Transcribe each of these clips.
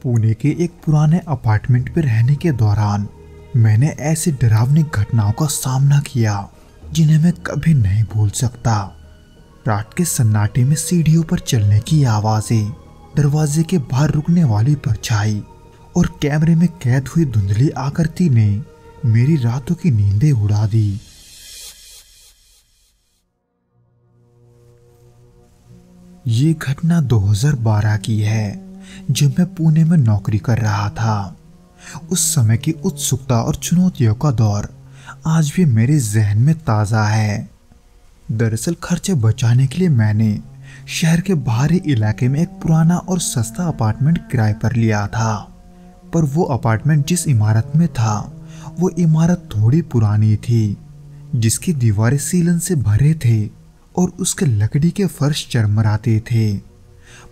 पुणे के एक पुराने अपार्टमेंट में रहने के दौरान मैंने ऐसी डरावनी घटनाओं का सामना किया जिन्हें मैं कभी नहीं भूल सकता। रात के सन्नाटे में सीढ़ियों पर चलने की आवाजें, दरवाजे के बाहर रुकने वाली परछाई और कैमरे में कैद हुई धुंधली आकृति ने मेरी रातों की नींदें उड़ा दी। ये घटना 2012 की है, जब मैं पुणे में नौकरी कर रहा था। उस समय की उत्सुकता और चुनौतियों का दौर आज भी मेरे जहन में ताज़ा है। दरअसल खर्चे बचाने के लिए मैंने शहर के बाहरी इलाके में एक पुराना और सस्ता अपार्टमेंट किराए पर लिया था। पर वो अपार्टमेंट जिस इमारत में था, वो इमारत थोड़ी पुरानी थी, जिसकी दीवारें सीलन से भरे थे और उसके लकड़ी के फर्श चरमराते थे।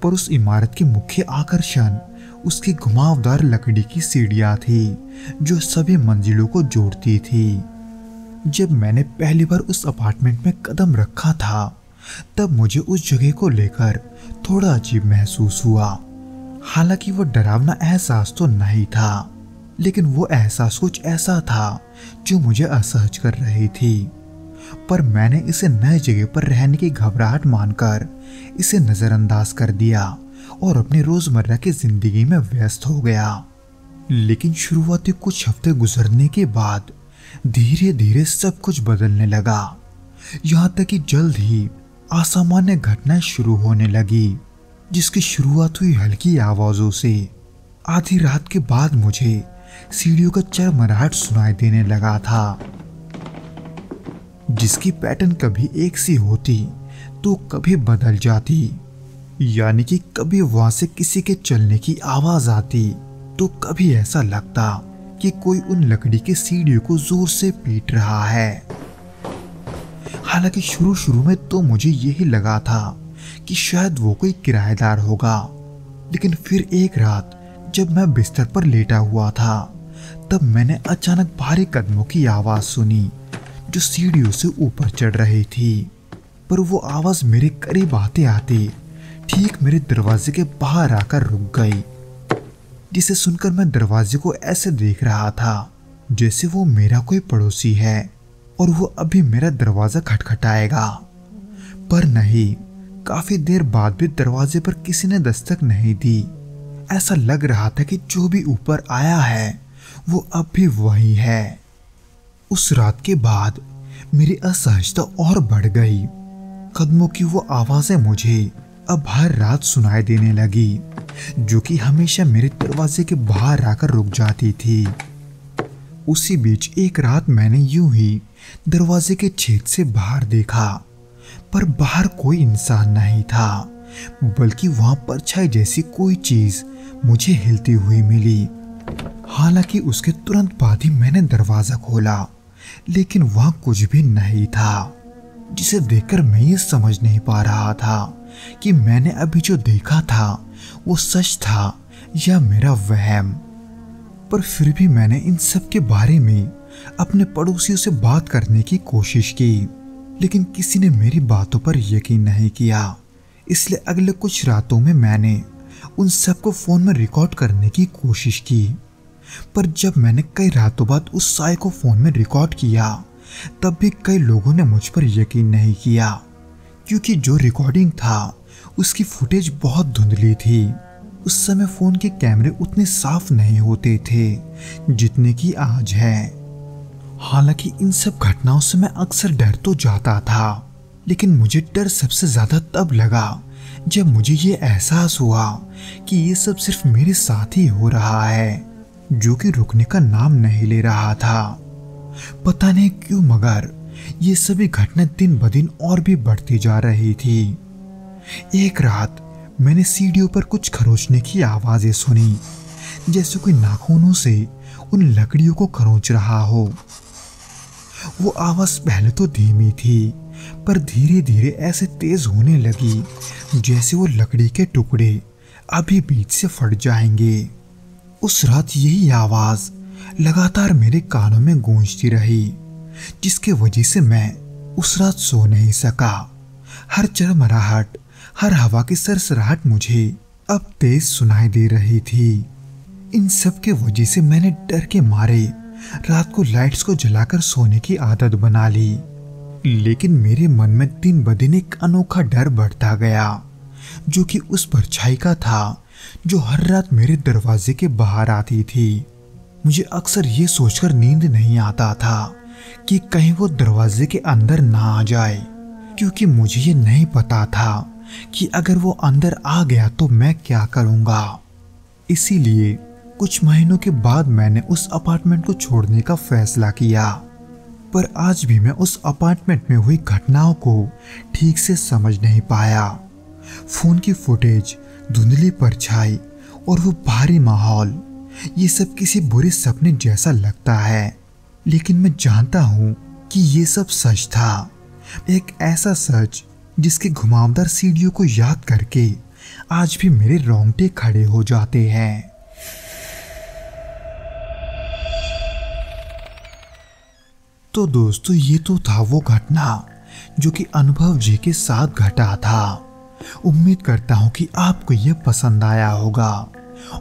पर उस इमारत की मुख्य आकर्षण उसकी घुमावदार लकड़ी की सीढ़ियां थी जो सभी मंजिलों को जोड़ती थी। जब मैंने पहली बार उस अपार्टमेंट में कदम रखा था, तब मुझे उस जगह को लेकर थोड़ा अजीब महसूस हुआ। हालांकि वो डरावना एहसास तो नहीं था, लेकिन वो एहसास कुछ ऐसा था जो मुझे असहज कर रही थी। पर मैंने इसे नई जगह पर रहने की घबराहट मानकर इसे नजरअंदाज कर दिया और अपनी रोजमर्रा की जिंदगी में व्यस्त हो गया। लेकिन शुरुआती कुछ हफ्ते गुजरने के बाद धीरे धीरे सब कुछ बदलने लगा। यहाँ तक कि जल्द ही असामान्य घटनाएं शुरू होने लगी, जिसकी शुरुआत हुई हल्की आवाजों से। आधी रात के बाद मुझे सीढ़ियों का चरमराहट सुनाई देने लगा था, जिसकी पैटर्न कभी एक सी होती तो कभी बदल जाती। यानी कि कभी वहां से किसी के चलने की आवाज आती तो कभी ऐसा लगता कि कोई उन लकड़ी की सीढ़ियों को जोर से पीट रहा है। हालांकि शुरू में तो मुझे यही लगा था कि शायद वो कोई किराएदार होगा, लेकिन फिर एक रात जब मैं बिस्तर पर लेटा हुआ था, तब मैंने अचानक भारी कदमों की आवाज सुनी जो सीढ़ियों से ऊपर चढ़ रही थी। पर वो आवाज मेरे करीब आते आते ठीक मेरे दरवाजे के बाहर आकर रुक गई, जिसे सुनकर मैं दरवाजे को ऐसे देख रहा था जैसे वो मेरा कोई पड़ोसी है और वो अभी मेरा दरवाजा खटखटाएगा। पर नहीं, काफी देर बाद भी दरवाजे पर किसी ने दस्तक नहीं दी। ऐसा लग रहा था कि जो भी ऊपर आया है वो अब भी वही है। उस रात के बाद मेरी असहजता और बढ़ गई। कदमों की वो आवाजें मुझे अब हर रात सुनाई देने लगी, जो कि हमेशा मेरे दरवाजे के बाहर आकर रुक जाती थी। उसी बीच एक रात मैंने यूं ही दरवाजे के छेद से बाहर देखा, पर बाहर कोई इंसान नहीं था, बल्कि वहां परछाई जैसी कोई चीज मुझे हिलती हुई मिली। हालांकि उसके तुरंत बाद ही मैंने दरवाजा खोला, लेकिन वहां कुछ भी नहीं था, जिसे देखकर मैं ये समझ नहीं पा रहा था कि मैंने अभी जो देखा था वो सच था या मेरा वहम। पर फिर भी मैंने इन सब के बारे में अपने पड़ोसियों से बात करने की कोशिश की, लेकिन किसी ने मेरी बातों पर यकीन नहीं किया। इसलिए अगले कुछ रातों में मैंने उन सबको फोन में रिकॉर्ड करने की कोशिश की। पर जब मैंने कई रातों बाद उस साय को फोन में रिकॉर्ड किया, तब भी कई लोगों ने मुझ पर यकीन नहीं किया, क्योंकि जो रिकॉर्डिंग था उसकी फुटेज बहुत धुंधली थी। उस समय फोन के कैमरे उतने साफ नहीं होते थे जितने कि आज है। हालांकि इन सब घटनाओं से मैं अक्सर डर तो जाता था, लेकिन मुझे डर सबसे ज्यादा तब लगा जब मुझे ये एहसास हुआ कि ये सब सिर्फ मेरे साथ ही हो रहा है, जो कि रुकने का नाम नहीं ले रहा था। पता नहीं क्यों, मगर ये सभी घटनाएं दिन ब दिन और भी बढ़ती जा रही थी। एक रात मैंने सीढ़ियों पर कुछ खरोंचने की आवाजें सुनी, जैसे कोई नाखूनों से उन लकड़ियों को खरोंच रहा हो। वो आवाज पहले तो धीमी थी, पर धीरे धीरे ऐसे तेज होने लगी जैसे वो लकड़ी के टुकड़े अभी बीच से फट जाएंगे। उस रात यही आवाज लगातार मेरे कानों में गूंजती रही, जिसके वजह से मैं उस रात सो नहीं सका। हर चरमराहट, हर हवा की सरसराहट मुझे अब तेज सुनाई दे रही थी। इन सब के वजह से मैंने डर के मारे रात को लाइट्स को जलाकर सोने की आदत बना ली। लेकिन मेरे मन में दिन ब दिन एक अनोखा डर बढ़ता गया, जो कि उस परछाई का था जो हर रात मेरे दरवाजे के बाहर आती थी। मुझे अक्सर ये सोचकर नींद नहीं आता था कि कहीं वो दरवाजे के अंदर ना आ जाए, क्योंकि मुझे ये नहीं पता था कि अगर वो अंदर आ गया तो मैं क्या करूँगा। इसीलिए कुछ महीनों के बाद मैंने उस अपार्टमेंट को छोड़ने का फैसला किया। पर आज भी मैं उस अपार्टमेंट में हुई घटनाओं को ठीक से समझ नहीं पाया। फोन की फुटेज, धुंधली परछाई और वो भारी माहौल, ये सब किसी बुरे सपने जैसा लगता है। लेकिन मैं जानता हूँ कि ये सब सच था, एक ऐसा सच जिसके घुमावदार सीढ़ियों को याद करके आज भी मेरे रोंगटे खड़े हो जाते हैं। तो दोस्तों, ये तो था वो घटना जो कि अनुभव जी के साथ घटा था। उम्मीद करता हूँ कि आपको यह पसंद आया होगा,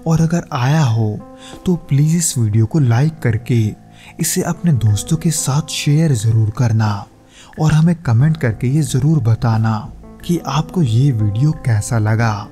और अगर आया हो तो प्लीज़ इस वीडियो को लाइक करके इसे अपने दोस्तों के साथ शेयर ज़रूर करना, और हमें कमेंट करके ये ज़रूर बताना कि आपको ये वीडियो कैसा लगा।